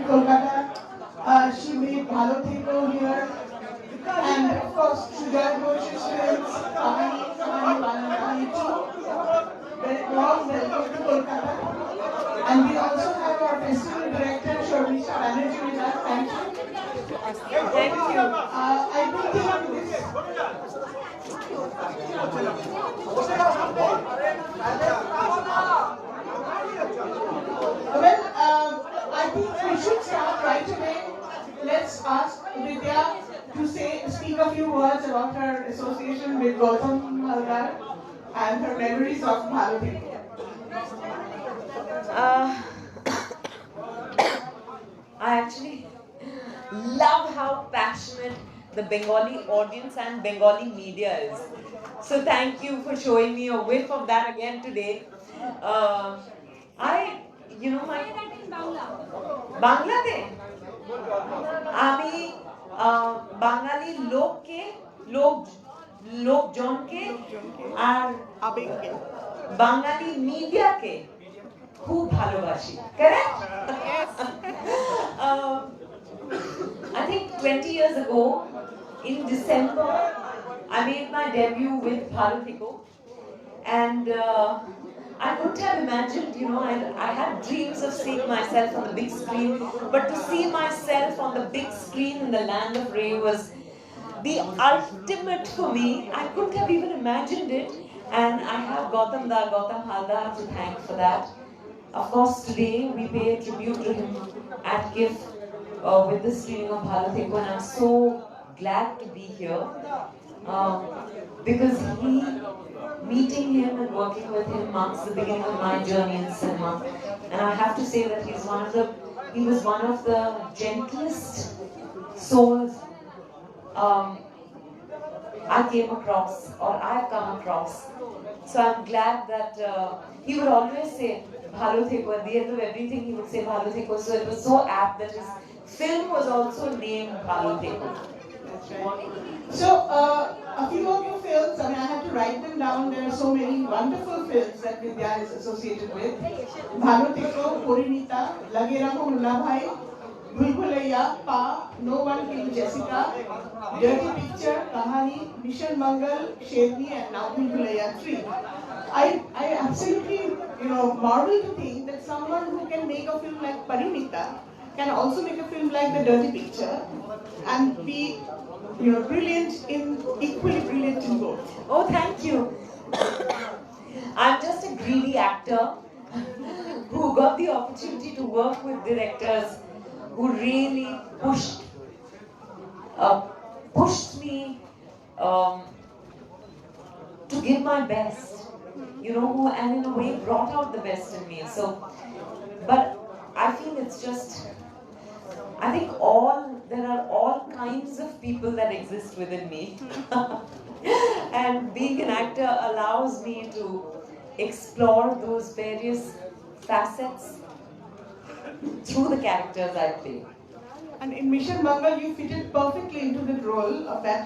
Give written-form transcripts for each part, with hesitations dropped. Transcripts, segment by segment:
Kolkata. She made Bhalo Theko here. And of course, Sujoy Ghosh's films, Kamani, Kamani Banana, too. Very warm welcome to Kolkata. And we also have our festival director, Shobhisha Banerjee with us. Thank you. Thank you. I don't think this. Well, I think we should start right away. Let's ask Vidya to speak a few words about her association with Gautam Halgar and her memories of Bhalo Theko. I actually love how passionate the Bengali audience and Bengali media is. So thank you for showing me a whiff of that again today. My বাংলাতে আমি বাঙালি লোকজনকে আর বাঙালি মিডিয়াকে খুব ভালোবাসি, correct? Yes. I think 20 years ago in December I made my debut with Bhalo Theko, and I couldn't have imagined, I had dreams of seeing myself on the big screen, but to see myself on the big screen in the land of Ray was the ultimate for me. I couldn't have even imagined it, and I have Gautam Halgar to thank for that. Of course, today we pay a tribute to him at GIF with the screening of Bhalo Theko, and I'm so glad to be here because meeting him and working with him marks the beginning of my journey in cinema. And I have to say that he was one of the gentlest souls I came across, or I've come across. So I'm glad that he would always say Bhalo Theko. At the end of everything he would say Bhalo Theko. So it was so apt that his film was also named Bhalo Theko. So, a few of your films, I had to write them down. There are so many wonderful films that Vidya is associated with. Bhalo Theko, Porinita, Lage Rakho Mullah Bhai, Bhul Bhulaiya, Pa, No One Killed Jessica, Dirty Picture, Kahani, Mission Mangal, Sherni, and now Bhul Bhulaiya 3. I absolutely, marvel to think that someone who can make a film like Parinita can also make a film like The Dirty Picture and be equally brilliant in both. Oh, thank you. I'm just a greedy actor who got the opportunity to work with directors who really pushed me to give my best, and in a way brought out the best in me. But I feel it's just, I think there are all kinds of people that exist within me. And being an actor allows me to explore those various facets through the characters I play. And in Mission Mangal, you fitted perfectly into the role of that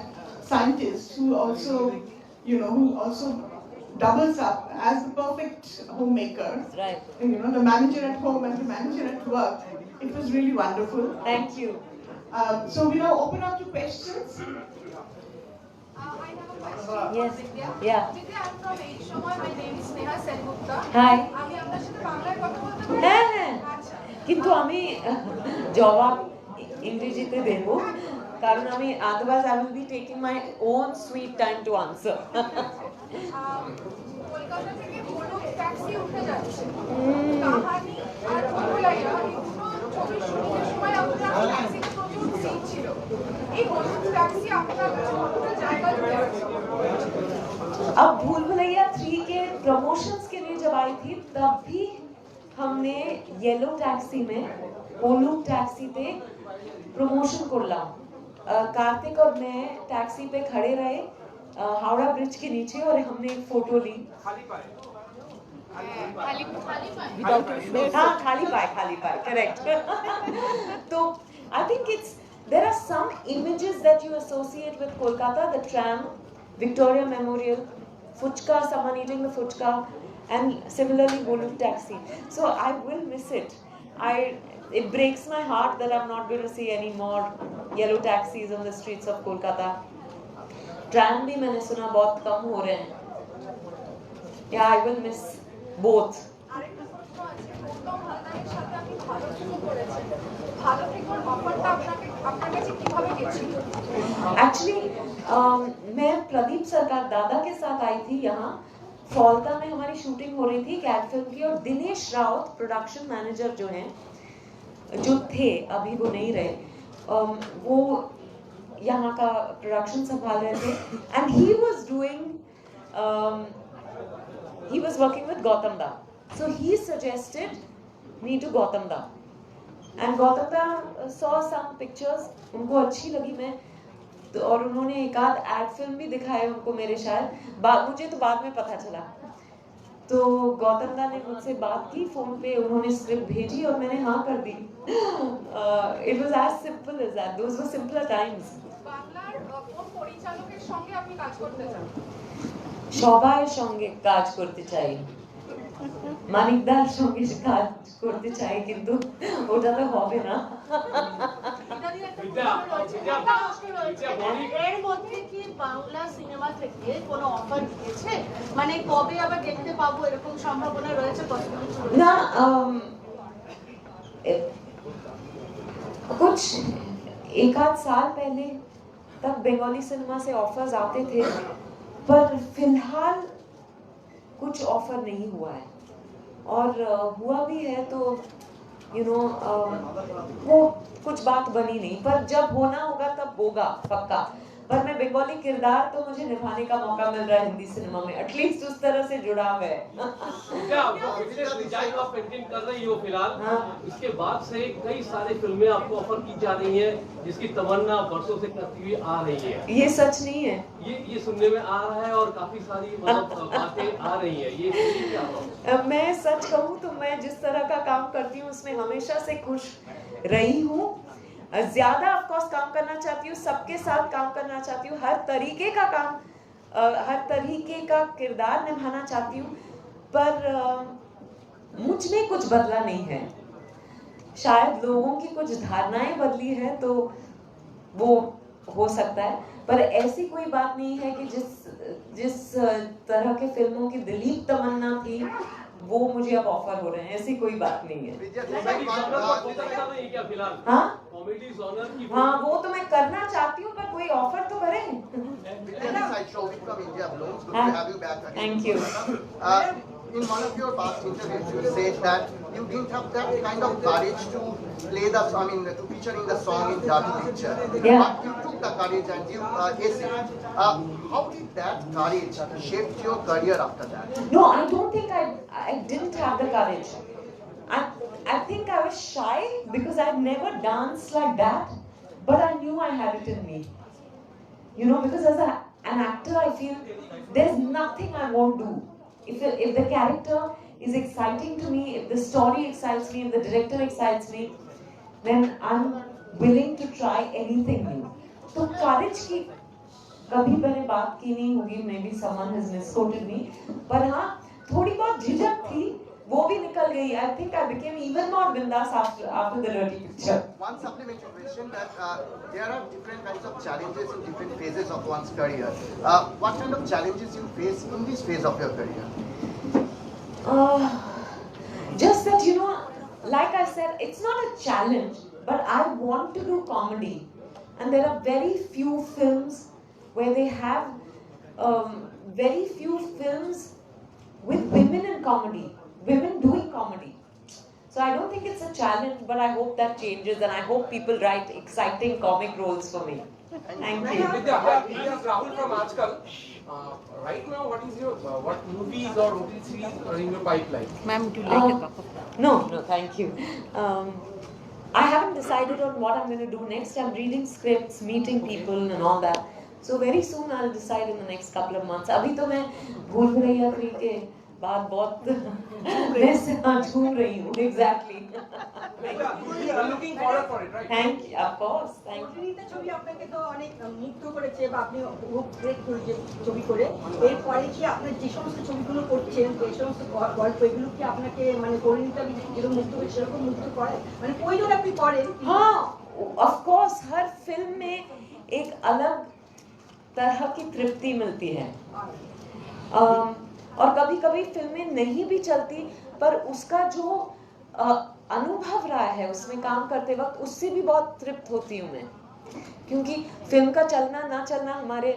scientist who also doubles up as the perfect homemaker. Right. The manager at home and the manager at work. It was really wonderful. Thank you. So we now open up to questions. I have a question. Yes. Vidya. Yeah. Vidya, I'm from Aishomay. My name is Sneha Selgupta. Hi. আমি আপনার সাথে বাংলায় কথা বলতে পারি? হ্যাঁ, আচ্ছা। কিন্তু আমি জবাব ইংরেজিতে দেব, কারণ আমি otherwise I will be taking my own sweet time to answer. Kolkata থেকে হলুদ ট্যাক্সি উঠে যাচ্ছে। কাহানি আর ভুলভুলাইয়া এই দুটো ছবির শুটিংয়ের সময় আপনার ট্যাক্সিতে প্রচুর সিন ছিল। এই হলুদ ট্যাক্সি আপনার কাছে কতটা জায়গা ধরে আছে? अब भूल भुलैया 3 के प्रमोशंस के लिए जब आई थी तब भी हमने येलो टैक्सी में हलुद टैक्सी पे प्रमोशन করলাম। कार्तिक और मैं टैक्सी पे खड़े रहे हावड़ा ब्रिज के नीचे और हमने एक फोटो ली। खाली पाए करेक्ट। तो I think there are some images that you associate with Kolkata, the tram, Victoria Memorial, fuchka, someone eating the fuchka, and similarly Goluk taxi. So I will miss it. it breaks my heart that I'm not going to see any more yellow taxis on the streets of Kolkata. Tram भी मैंने सुना बहुत कम हो रहे हैं. Yeah, I will miss both. আরেকটা প্রশ্ন আছে, গৌতম হালদারের সাথে আপনি ভালো থেকো করেছেন, ভালো থেকোর অফারটা আপনার কাছে কিভাবে গেছিল? Actually, मैं प्रदीप सरकार दादा के साथ आई थी यहाँ. फॉल्ता में हमारी शूटिंग हो रही थी कैट फिल्म की, और दिनेश राउत प्रोडक्शन मैनेजर जो हैं, जो थे, अभी वो नहीं रहे, वो यहाँ का प्रोडक्शन संभाल रहे थे. And he was working with Gautam Da, so he suggested me to Gautam Da, and Gautam Da saw some pictures, उनको अच्छी लगी मैं तो, और उन्होंने एक आध एड फिल्म भी दिखाए उनको मेरे शायद, मुझे तो बाद में पता चला. तो गौतम दा ने मुझसे बात की फोन पे, उन्होंने स्क्रिप्ट भेजी और मैंने हाँ कर दी. It was as simple as that. Those were simpler times. বাংলার কোন পরিচালকের সঙ্গে আপনি কাজ করতে চান? সবার সঙ্গে কাজ করতে চাই, মানিকদার সঙ্গে কাজ করতে চাই, কিন্তু ওটা তো হবে না. এর মধ্যে কি বাংলা সিনেমা থেকে কোনো অফার দিয়েছে, মানে কবে আবার দেখতে পাবো এরকম সম্ভাবনা রয়েছে? না, कुछ एक आध साल पहले तक बंगाली सिनेमा से ऑफर्स आते थे, पर फिलहाल कुछ ऑफर नहीं हुआ है, और हुआ भी है तो वो कुछ बात बनी नहीं. पर जब होना होगा तब होगा पक्का. पर मैं बंगाली किरदार तो मुझे निभाने का मौका मिल रहा है हिंदी सिनेमा में, एटलीस्ट उस तरह से जुड़ाव है. क्या डिजाइन आप पेंटिंग कर रही हो फिलहाल? हाँ. इसके बाद से कई सारी फिल्में आपको ऑफर की जा रही हैं, जिसकी तमन्ना वर्षों से करती हुई आ रही है. ये सच नहीं है. ये सुनने में आ रहा है, और काफी सारी मतलब बातें आ रही है. ये क्या है? मैं सच कहूँ तो मैं जिस तरह का काम करती हूँ उसमें हमेशा से खुश रही हूँ. ज्यादा ऑफ कोर्स काम करना चाहती हूँ, सबके साथ काम करना चाहती हूँ, हर तरीके का काम, हर तरीके का किरदार निभाना चाहती हूँ, पर मुझ में कुछ बदला नहीं है. शायद लोगों की कुछ धारणाएं बदली है तो वो हो सकता है, पर ऐसी कोई बात नहीं है कि जिस तरह के फिल्मों की दिलीप तमन्ना थी वो मुझे अब ऑफर हो रहे हैं, ऐसी कोई बात नहीं है. हाँ हाँ, वो तो मैं करना चाहती हूँ, पर कोई ऑफर तो करे. Thank you. In one of your past interviews, you said that you didn't have that kind of courage to play the, to feature in the song in Jadoo Picture. Yeah. But you took the courage and you essayed. How did that courage shape your career after that? No, I don't think I didn't have the courage. I think I was shy because I'd never danced like that, but I knew I had it in me. Because as an actor, I feel there's nothing I won't do. If the character is exciting to me, if the story excites me, if the director excites me, then I'm willing to try anything new. तो courage की कभी मैंने बात की नहीं होगी, maybe someone has misquoted me, पर हाँ थोड़ी बहुत झिझक थी, वो भी निकल गई. I think I became even more bindas after the Dirty Picture. One supplementary question that there are different kinds of challenges in different phases of one's career. What kind of challenges you face in this phase of your career? Just that, like I said, it's not a challenge, but I want to do comedy. And there are very few films where they have very few films with women in comedy, women doing comedy. So I don't think it's a challenge, but I hope that changes, and I hope people write exciting comic roles for me. Thank you. Vidya, Rahul from Aajkal. Right now, what movies or OTT series are in your pipeline? Ma'am, would you like a cup of No, thank you. I haven't decided on what I'm going to do next. I'm reading scripts, meeting people and all that. So very soon I'll decide in the next couple of months. अभी तो मैं भूल भुलैया 3 के बाद बहुत मैं झूम रही हूँ. Exactly. We're looking forward for it, right? Thank you, of course, thank you. অভিনীত ছবি আপনাকে তো অনেক মুগ্ধ করেছে বা আপনি ব্রেক করেছে ছবি করে এরপরে কি আপনার যে সমস্ত ছবিগুলো করছেন যে সমস্ত গল্প এগুলো কি আপনাকে মানে পরিণীতা যেরকম মুগ্ধ করে সেরকম মুগ্ধ করে মানে প্রয়োজন আপনি করেন हाँ ऑफ कोर्स हर फिल्म में एक अलग तरह की तृप्ति मिलती है और कभी कभी फिल्में नहीं भी चलती पर उसका जो अनुभव रहा है उसमें काम करते वक्त उससे भी बहुत तृप्त होती हूँ मैं क्योंकि फिल्म का चलना ना चलना हमारे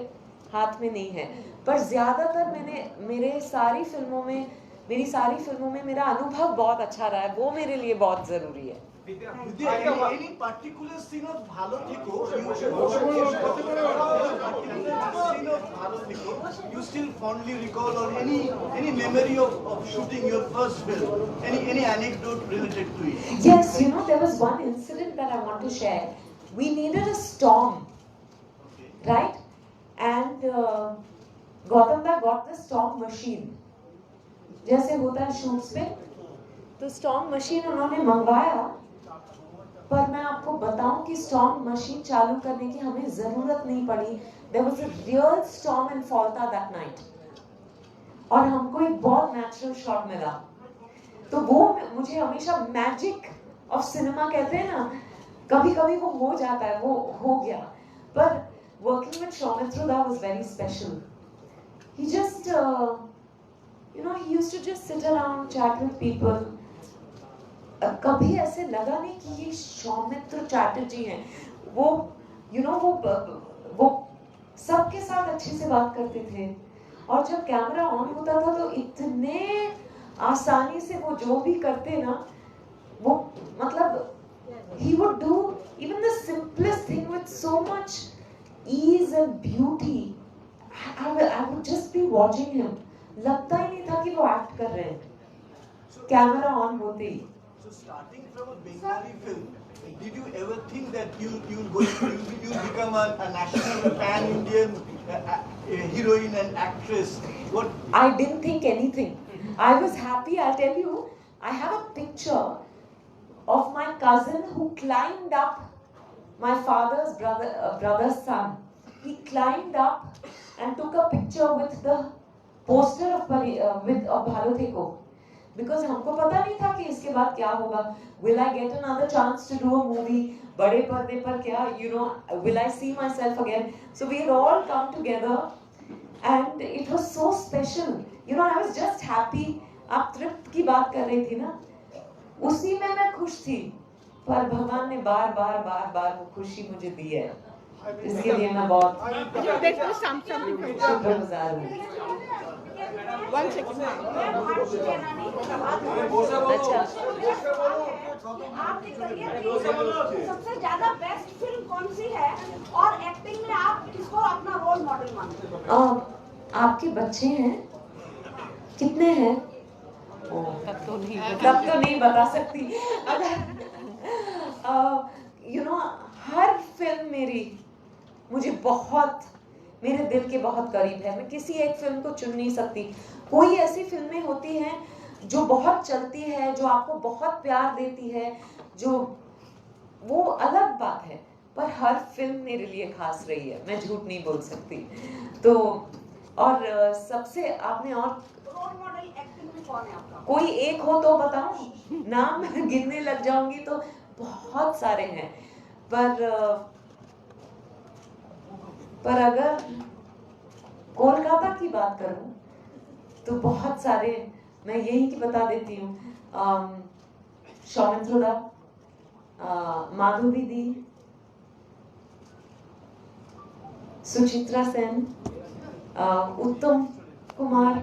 हाथ में नहीं है पर ज्यादातर मेरी सारी फिल्मों में मेरा अनुभव बहुत अच्छा रहा है वो मेरे लिए बहुत जरूरी है any particular scene of Bhalo Theko you still fondly recall or any memory of shooting your first film, any anecdote related to it? Yes, you know there was one incident that I want to share. We needed a storm, right? And Gautam da got the storm machine. जैसे होता है shoots पे तो storm machine उन्होंने मंगवाया पर मैं आपको बताऊं कि स्टॉर्म मशीन चालू करने की हमें जरूरत नहीं पड़ी. There was a real storm in Falta that night और हमको एक बहुत नेचुरल शॉट मिला तो वो मुझे हमेशा मैजिक ऑफ सिनेमा कहते हैं ना कभी कभी वो हो जाता है वो हो गया पर वर्किंग विद सौमित्र दा was very special. He just you know he used to just sit around chat with people. कभी ऐसे लगा नहीं कि ये सौमित्र चैटर्जी हैं. वो you know वो सबके साथ अच्छे से बात करते थे और जब कैमरा ऑन होता था तो इतने आसानी से वो जो भी करते ना वो मतलब he would do even the simplest thing with so much ease and beauty. I would just be watching him. लगता ही नहीं था कि वो एक्ट कर रहे हैं कैमरा ऑन होते ही. So starting from a Bengali film, did you ever think that you'll become a national pan-Indian heroine and actress? What? I didn't think anything. I was happy. I'll tell you, I have a picture of my cousin who climbed up my father's brother's son. He climbed up and took a picture with the poster of Bhalo Theko. Because हमको पता नहीं था कि इसके बाद क्या होगा. Will I get another chance to do a movie? बड़े पर्दे पर क्या, you know, will I see myself again? So we had all come together and it was so special. You know, I was just happy. आप तृप्त की बात कर रही थी ना, उसी में मैं खुश थी. पर भगवान ने बार बार वो खुशी मुझे दी है. इसके लिए मैं बहुत शुक्रगुजार हूँ. One second. अच्छा. आपकी करियर की सबसे ज्यादा बेस्ट फिल्म कौन सी है और एक्टिंग में आप किसको अपना रोल मॉडल मानते हैं? आपके बच्चे हैं कितने हैं? तब तो नहीं बता सकती. अगर you know हर फिल्म मेरी मुझे बहुत मेरे दिल के बहुत करीब है. मैं किसी एक फिल्म को चुन नहीं सकती. कोई ऐसी फिल्में होती हैं जो बहुत चलती है, जो आपको बहुत प्यार देती है, जो वो अलग बात है, पर हर फिल्म मेरे लिए खास रही है. मैं झूठ नहीं बोल सकती. तो और सबसे आपने और रोल मॉडल एक्टिंग में कौन है आपका? कोई एक हो तो बताऊं. नाम गिनने लग जाऊंगी तो बहुत सारे हैं पर अगर कोलकाता की बात करूं तो बहुत सारे मैं यही की बता देती हूँ. सौमित्र दा, माधुरी दी, सुचित्रा सेन, उत्तम कुमार,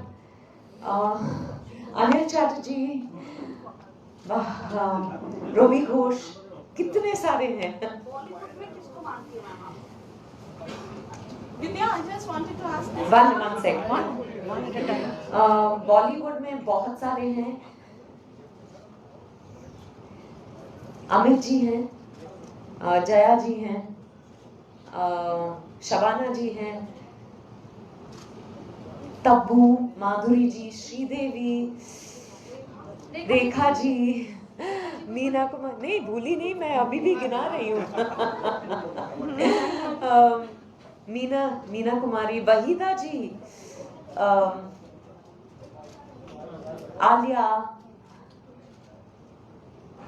अनिल चैटर्जी, रवि घोष, कितने सारे हैं. बॉलीवुड में किसको मानती हैं आप? Vidya, I just wanted to ask this. One second. One at a time. Bollywood में बहुत सारे हैं. अमित जी हैं, जया जी हैं, शबाना जी हैं, तब्बू, माधुरी जी, श्रीदेवी, रेखा जी, मीना कुमार नहीं भूली नहीं, मैं अभी भी गिना रही हूँ. मीना कुमारी, वहीदा जी, आलिया,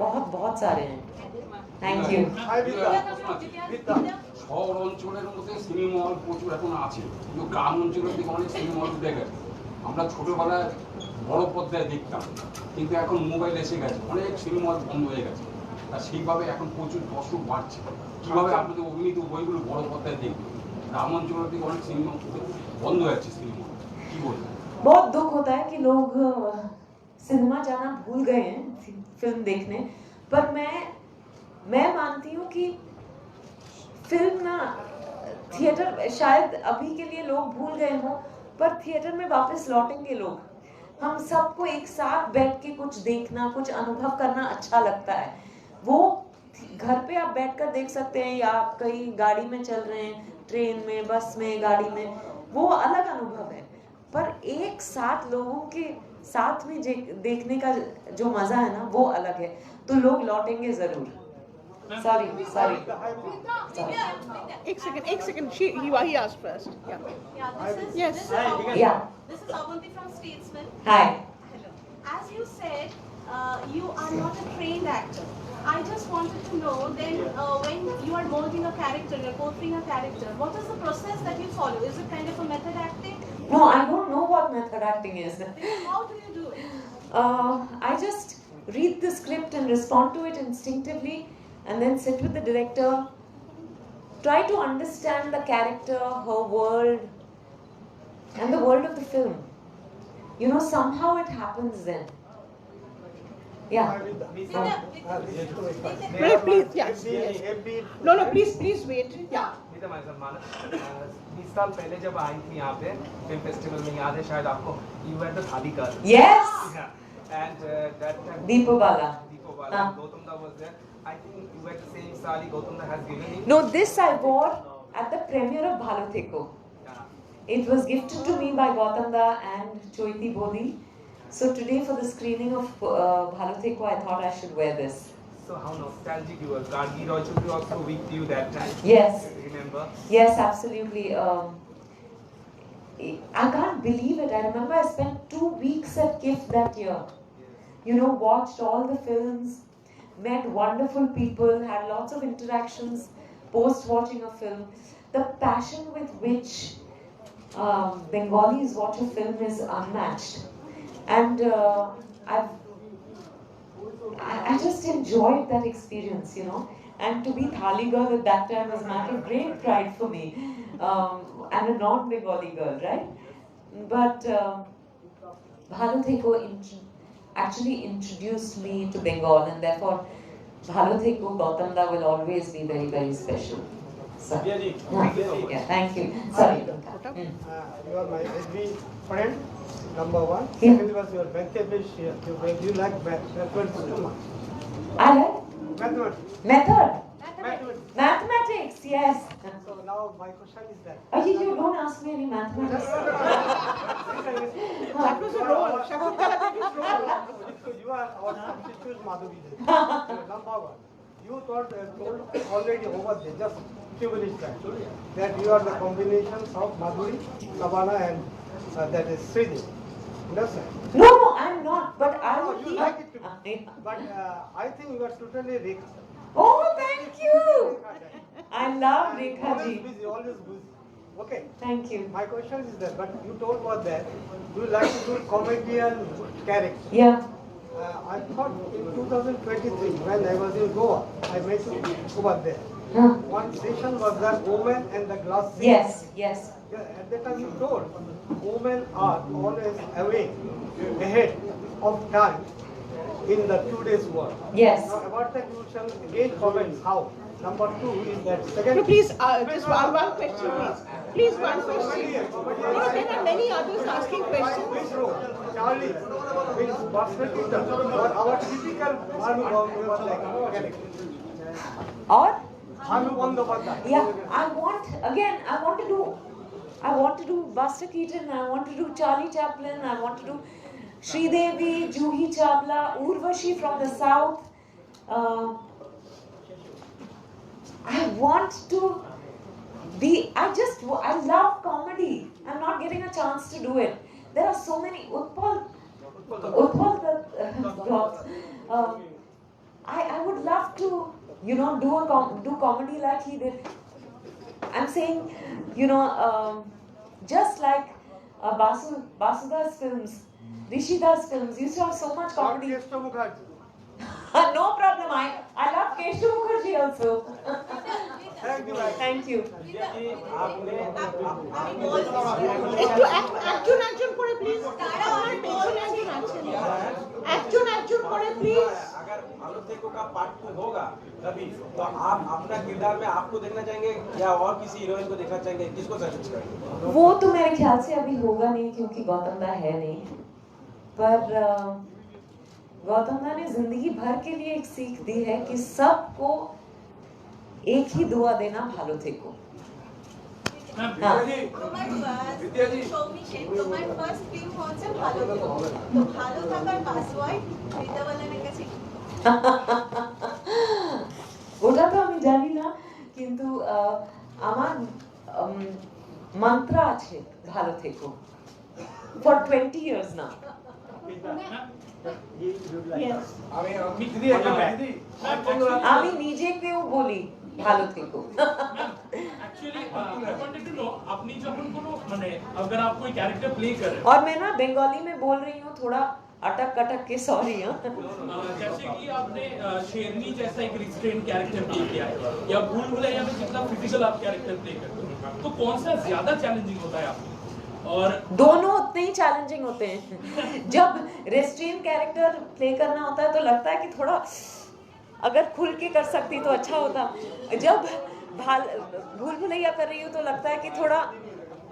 बहुत सारे हैं. Thank you. শহর অঞ্চলের মধ্যে সিনেমা হল প্রচুর এখন আছে, কিন্তু গ্রাম অঞ্চলের দিকে অনেক সিনেমা হল উঠে গেছে. আমরা ছোটবেলায় বড় পর্দায় দেখতাম, কিন্তু এখন মোবাইল এসে গেছে, অনেক সিনেমা হল বন্ধ হয়ে গেছে. আর সেইভাবে এখন প্রচুর দর্শক বাড়ছে. কিভাবে আপনাদের অভিনীত বইগুলো বড় পর্দায় দেখবে? গ্রাম অঞ্চলের দিকে অনেক সিনেমা বন্ধ হয়ে যাচ্ছে সিনেমা হল, কি বলবেন? बहुत दुख होता है कि लोग सिनेमा जाना भूल गए हैं फिल्म देखने, पर मैं मानती हूँ कि फिल्म ना थिएटर शायद अभी के लिए लोग भूल गए हों, पर थिएटर में वापस लौटेंगे लोग. हम सबको एक साथ बैठ के कुछ देखना, कुछ अनुभव करना अच्छा लगता है. वो घर पे आप बैठकर देख सकते हैं या आप कहीं गाड़ी में चल रहे हैं, ट्रेन में, बस में, गाड़ी में, वो अलग अनुभव है. पर एक साथ लोगों के साथ में देखने का जो मजा है ना, वो अलग है. तो लोग लौटेंगे जरूर. Sorry. एक second. He asked first. Yeah. Yes. This is Avanti from Statesman. Hi. Hello. As you said, you are not a trained actor. I just wanted to know then when you are molding a character, you're portraying a character, what is the process that you follow? Is it kind of a method acting? No, I don't know what method acting is. How do you do it? I just read the script and respond to it instinctively, and then sit with the director, try to understand the character, her world, and the world of the film. You know, somehow it happens then. Yeah. Please, yes. No, please wait. Yeah. 20 साल पहले जब आई थी यहाँ पे film festival में, याद है शायद आपको, यू वर द थाली girl. Yes. And that time Deepabala. Gautam Da was there. I think you were the same sari Gautam Da has given you. No, this I wore at the premiere of Bhalo Theko. It was gifted to me by Gautam Da and Choiti Bodhi. So today for the screening of Bhalo Theko, I thought I should wear this. So how nostalgic you were. Gargi Roy Choudhury also with you that time. Yes. Remember? Yes, absolutely. I can't believe it. I remember I spent 2 weeks at KIF that year. You know, watched all the films, met wonderful people, had lots of interactions post watching a film. The passion with which Bengalis watch a film is unmatched. And I just enjoyed that experience, you know. And to be Thali girl at that time was a matter of great pride for me. And a non-Bengali girl, right? But Bhalo Theko actually introduced me to Bengal, and therefore Bhalo Theko Gautam Da will always be very, very special. So, yeah, thank you. Sorry. You are my every friend, number one. Yeah. Second was your Venkatesh. You like mathematics too much. I like Mathematics. Mathematics, yes. So now my question is that. You don't ask me any mathematics. That was a role. Shakuntala Devi's role. You are our substitute Madhuri Devi. Number one. You told already over there, just few minutes back, that you are the combination of Madhuri, Savana and that is Sridevi. Understand? No, I'm not. But I would You like it too. But I think you are totally Rekha. Oh, thank you. I love Rekha ji. Always busy. Okay. Thank you. My question is that, but you told about that, you like to do comedian character. Yeah. I thought in 2023, when I was in Goa, I met you over there. One session was that woman and the glass ceiling. Yes, yes. Yeah, at that time you told, women are always away, ahead of time in the today's world. Yes. Now about that you shall again comment how. Number two is that second. No, please, just one question, please. Please, one question. No, there are many others asking questions. Which role? Charlie, which perspective or our typical Bhanu character? Or? Bhanu Bandyopadhyay. Yeah, I want to do Buster Keaton, I want to do Charlie Chaplin, I want to do Sridevi, Juhi Chawla, Urvashi from the south. I want to be, I love comedy. I'm not getting a chance to do it. There are so many Utpal vlogs. I would love to, you know, do comedy like he did. I'm saying, you know, just like Basuda's films, Rishida's films used to have so much comedy. No problem. I love Keshav Mukherjee also. Thank you. একজন করে please, আমার পেছনে একজন আছেন, একজন করে please. अगर भालो देखो का पार्ट 2 होगा कभी, तो आप अपना किरदार में आपको देखना चाहेंगे या और किसी हीरोइन को देखना चाहेंगे, किसको सजेस्ट करेंगे? वो तो मेरे ख्याल से अभी होगा नहीं, क्योंकि गौतम दा है नहीं। पर गौतम दा ने जिंदगी भर के लिए एक सीख दी है कि सबको एक ही दुआ देना, ভালো থেকো। তোমার ফার্স্ট ফিল্ম হচ্ছে ভালো থেকো, তো ভালো থাকার পাসওয়ার্ড বিদ্যাবালানের কাছে। ওটা তো আমি জানি না, কিন্তু আমার মন্ত্র আছে ভালো থেকো for 20 years now. আমি নিজেকেও বলি ভালো থেকো। Actually, I wanted to know, अपनी जब कोनो माने अगर आप कोई कैरेक्टर प्ले कर रहे हो, और मैं ना बंगाली में बोल रही हूँ थोड़ा अटक के, सॉरी। जैसे कि आपने शेरनी जैसा एक रिस्ट्रेंट कैरेक्टर प्ले किया है, या भूल भुलैया में जितना फिजिकल आप कैरेक्टर प्ले करते हो, तो कौन सा ज्यादा चैलेंजिंग होता है आपको? और दोनों उतने ही चैलेंजिंग होते हैं। जब रेस्ट्रेन कैरेक्टर प्ले करना होता है तो लगता है कि थोड़ा अगर खुल के कर सकती तो अच्छा होता। जब भूल भुलैया कर रही हूँ तो लगता है कि थोड़ा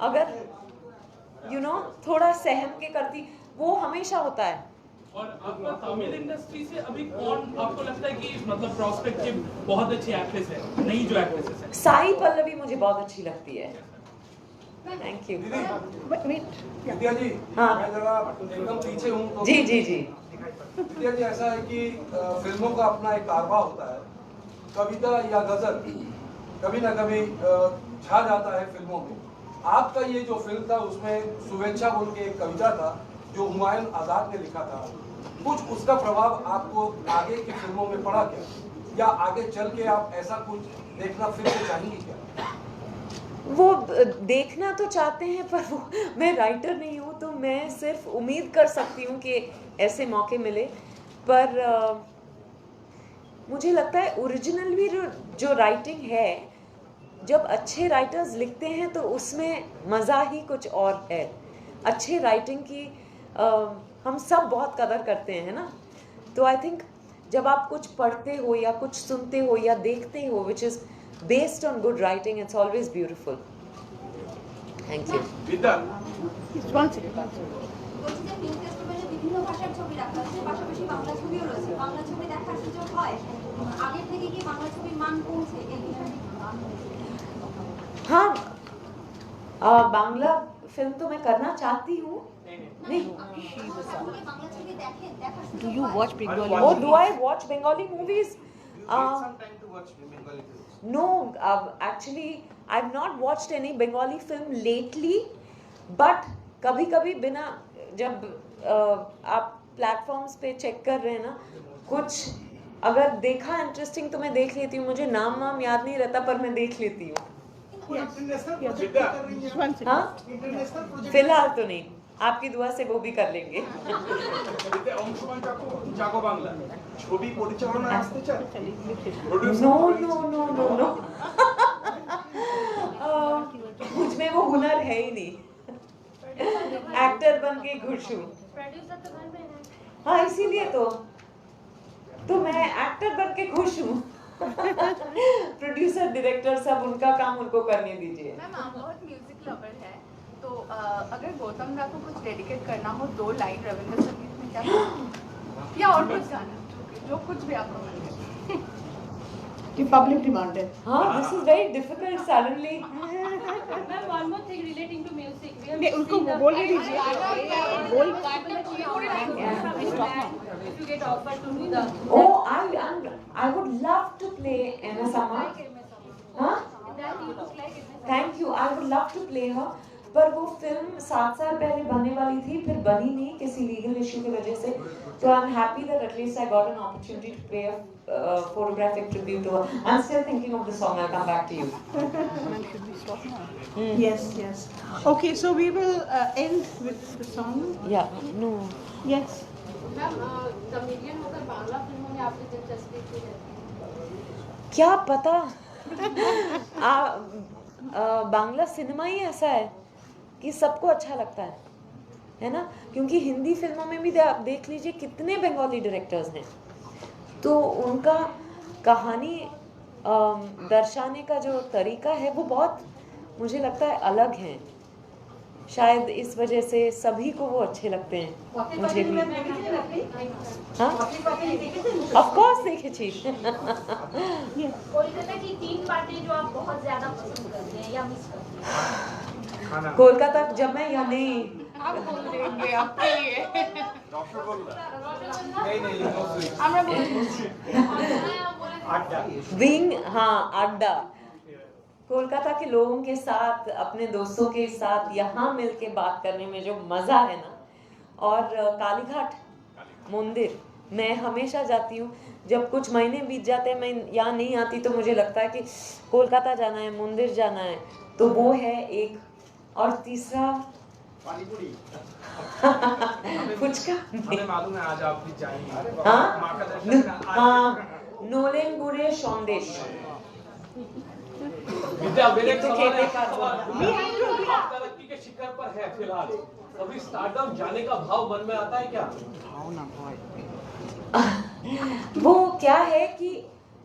अगर थोड़ा सहम के करती, वो हमेशा होता है। और आपका तमिल इंडस्ट्री से अभी कौन आपको लगता है कि मतलब प्रोस्पेक्टिव बहुत अच्छी एक्ट्रेस है, नई जो एक्ट्रेसेस है? साई पल्लवी मुझे बहुत अच्छी लगती है। Thank you. विद्या जी, हाँ। मैं जरा एकदम पीछे हूँ तो जी। विद्या जी, ऐसा है कि फिल्मों का अपना एक कारवा होता है। कविता या गजल कभी ना कभी छा जाता है फिल्मों में। आपका ये जो फिल्म था उसमें शुभेच्छा बोल के एक कविता था जो हुमायूं आजाद ने लिखा था, कुछ उसका प्रभाव आपको आगे की फिल्मों में पड़ा क्या, या आगे चल के आप ऐसा कुछ देखना फिर से चाहेंगी क्या? वो देखना तो चाहते हैं, पर वो मैं राइटर नहीं हूँ, तो मैं सिर्फ उम्मीद कर सकती हूँ कि ऐसे मौके मिले। पर मुझे लगता है ओरिजिनल भी जो राइटिंग है, जब अच्छे राइटर्स लिखते हैं तो उसमें मज़ा ही कुछ और है। अच्छे राइटिंग की हम सब बहुत कदर करते हैं ना, तो आई थिंक जब आप कुछ पढ़ते हो या कुछ सुनते हो या देखते हो which is based on good writing, it's always beautiful. Thank you. বিদ্যা, বলছি যে ফিল্ম ফেস্টিভ্যালে বিভিন্ন ভাষার ছবি রাখা হয়েছে, পাশাপাশি বাংলা ছবিও রয়েছে। বাংলা ছবি দেখার সুযোগ হয়, আগে থেকে কি বাংলা ছবির মান কমছে এই বিষয়ে? हाँ, बांग्ला फिल्म तो मैं करना चाहती हूँ। नहीं। Do you watch Bengali? Oh, do I watch Bengali movies? No, actually, I've not watched any Bengali film lately. But कभी-कभी बिना जब आप प्लेटफॉर्म्स पे चेक कर रहे हैं ना, कुछ अगर देखा इंटरेस्टिंग तो मैं देख लेती हूँ। मुझे नाम याद नहीं रहता, पर मैं देख लेती हूँ। हाँ, फिलहाल तो नहीं, आपकी दुआ से वो भी कर लेंगे। नो मुझ में वो हुनर है ही नहीं। एक्टर बन के खुश हूँ। हाँ, इसीलिए तो मैं एक्टर बन के खुश हूँ। प्रोड्यूसर डायरेक्टर सब उनका काम उनको करने दीजिए। मैम, आप बहुत म्यूजिक लवर है, तो अगर गौतम दा को कुछ डेडिकेट करना हो 2 लाइन रविंद्र संगीत में, क्या या और कुछ गाना, जो कुछ भी आपको The public demanded. This is very difficult suddenly. Ma'am, one more thing relating to music. We have उनको seen the बोलने fight दीजिए। if you get offered to do the Oh, I would love to play MS Amma. Huh? that you look like it. Thank you. I would love to play her. पर वो film 7 साल पहले बनने वाली थी, फिर बनी नहीं किसी लीगल इशू की वजह से. So I'm happy that at least I got an opportunity to play a photographic tribute to her. I'm still thinking of the song. I'll come back to you. Yes, yes. Okay, so we will end with the song. Yeah. No. Yes. Ma'am, comedian होकर बांग्ला फिल्मों में आपकी दिलचस्पी क्यों है? क्या पता. Bangla cinema ही ऐसा है कि सबको अच्छा लगता है ना, क्योंकि हिंदी फिल्मों में भी आप देख लीजिए कितने बंगाली डायरेक्टर्स हैं, तो उनका कहानी दर्शाने का जो तरीका है वो बहुत मुझे लगता है अलग है. शायद इस वजह से सभी को वो अच्छे लगते हैं. मुझे भी. हाँ, ऑफ कोर्स देखे थी. कोलकाता की 3 बातें जो आप बहुत ज्यादा पसंद करते हैं या मिस करते हैं? कोलकाता जब मैं या नहीं आप बोल देंगे आपके लिए विंग. हाँ, अड्डा. कोलकाता के लोगों के साथ, अपने दोस्तों के साथ यहाँ मिलके बात करने में जो मज़ा है ना. और कालीघाट मंदिर मैं हमेशा जाती हूँ. जब कुछ महीने बीत जाते हैं मैं यहाँ नहीं आती तो मुझे लगता है कि कोलकाता जाना है, मंदिर जाना है. तो वो है एक. और तीसरा फुचका. हमें मालूम है आज आप भी जाएंगे. हाँ, नोलेंगुरे संदेश. विद्या, मेरे एक सवाल है. आप तरक्की के शिखर पर है फिलहाल, अभी स्टार्टअप जाने का भाव मन में आता है क्या? वो क्या है कि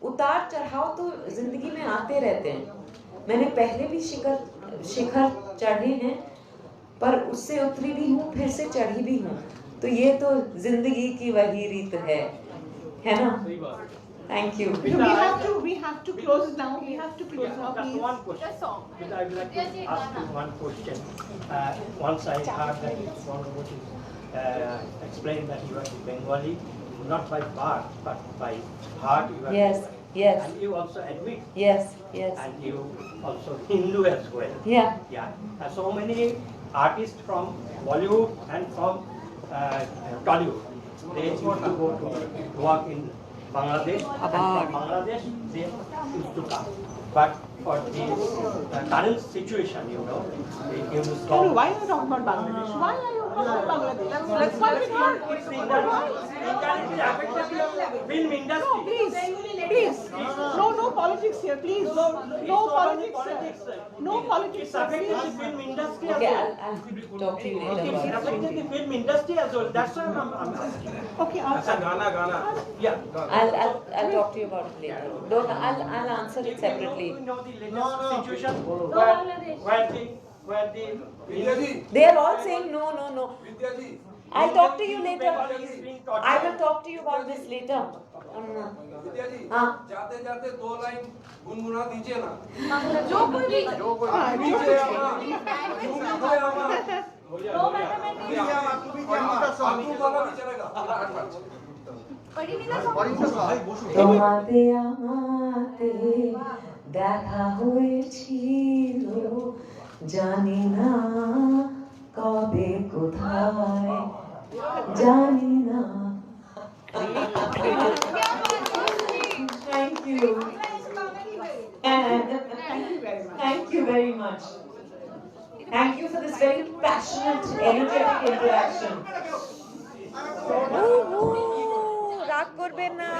उतार चढ़ाव तो जिंदगी में आते रहते हैं. मैंने पहले भी शिखर चढ़े हैं, पर उससे उतरी भी हूँ, फिर से चढ़ी भी हूँ. तो ये तो जिंदगी की वही रीत है ना. Thank you. So we have to close now. We have to close now. Just Please. one question. But I would like to ask you one question. Once I heard that you explained that you are Bengali, not by birth, but by heart. You are Yes, yes. And you also admit. Yes, yes. And you also Hindu as well. Yeah. Yeah. So many artists from Bollywood and from Tollywood, they used to go to work in Bangladesh, and from Bangladesh they used to come. But for the current situation, they came to stop. Why are you talking about Bangladesh? Why are you talking about Bangladesh? Let's fight it hard. Film industry. Please. No politics here, please. No politics here. No politics. It's affecting the film industry as Okay, well. I'll talk to you It's later. affecting the film industry as well. That's why I'm asking. Okay, अच्छा गाना Yeah. I'll talk to you about it later. Don't. I'll answer it separately. You know the latest situation where the They are all saying no. I'll talk to you later. I will talk to you about this later. हाँ. जाते जाते 2 line गुनगुना दीजिए ना. जो कोई भी दीजिए তোমাতে আমাতে দেখা হয়েছিল, জানি না কবে কোথায়, জানি না. Thank you. Thank you very much. Thank you for this very passionate, energetic interaction. রাগ করবেন না.